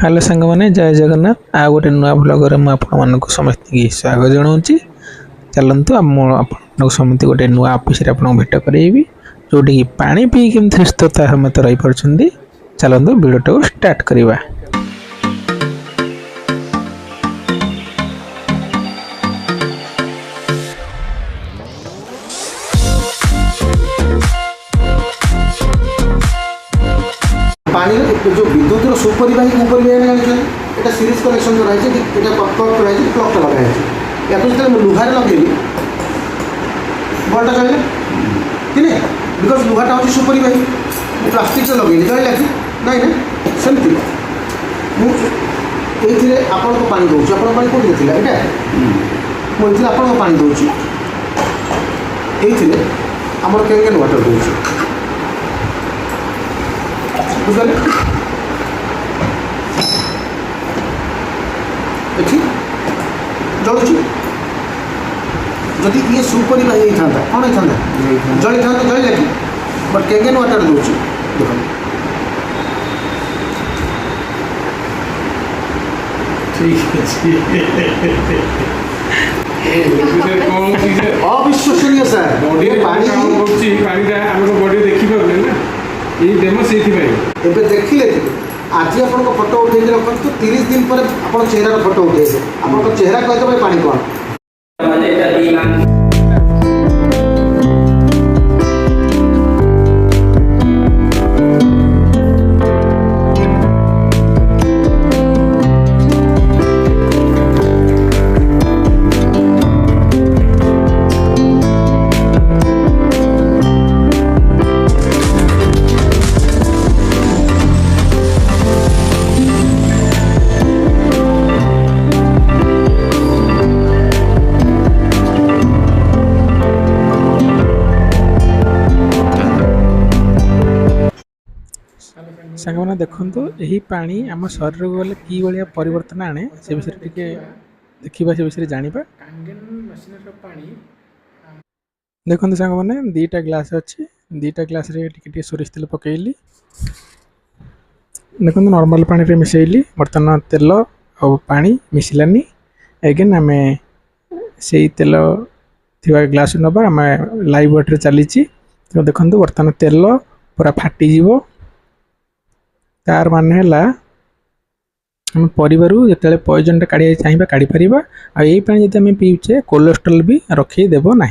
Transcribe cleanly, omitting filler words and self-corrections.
Hello सांग मैंने जय जगन्नाथ आ गोटे नुआ ब्लॉगर मैं आपको समस्त स्वागत जनाऊँगी। चलतु आप समस्त गोटे नुआ ऑफिस भेट करेबी जोटि कि पानी पी केमती सुस्थता समेत रही पार्टी। चलतु वीडियो को स्टार्ट करवा। पानी जो विद्युत सुपरिवाही उपरिवाही जाना सीरीज कनेक्शन जो रही है क्लक रही है क्लकटा लगा या तो जो लुहार लगे बल्टा चलना कि नहीं बिकज लुहाटा हूँ सुपरिवाही प्लास्टिक से लगे चलला कि नाई ना सेमती मुझे आपण को पानी दूसरी आप पानी कौन देते यहाँ मुझे आपको पानी दूसरी ये आमर कैन वाटर दूसरी बुझे जलुची जदि ये सुपरिवाही होता कौन होता जली था जल कि बट कैन वाटर दूसरी देख अविश्वसनीय सर बॉडी देखिपारे ना ये डेमो से देखिले आज आप फोटो उठे रखु 30 दिन पर आप चेहरार फोटो उठे आप चेहरा कहते पानी कौन सांग मैंने देखु यही पानी आम शरीर को गले कि भाया परिवर्तन आने से विषय टे देखा से विषय जाना। देखो सांग मैंने दीटा ग्लास अच्छी दीटा ग्लास टे सोरिष तेल पकईली देखो नॉर्मल पानी रे मिसैली बर्तमान तेल और पानी मिसलानी एगेन आम से तेल थी ग्लास नवा आम लाइव वेट चली तो देखो बर्तमान तेल पूरा फाटीज तार मान है आम परिवार जो पॉइजन काढ़ा चाहिए काढ़ी पार। यही पानी जब आम पीछे कोलेस्ट्रोल भी रखीदेव ना।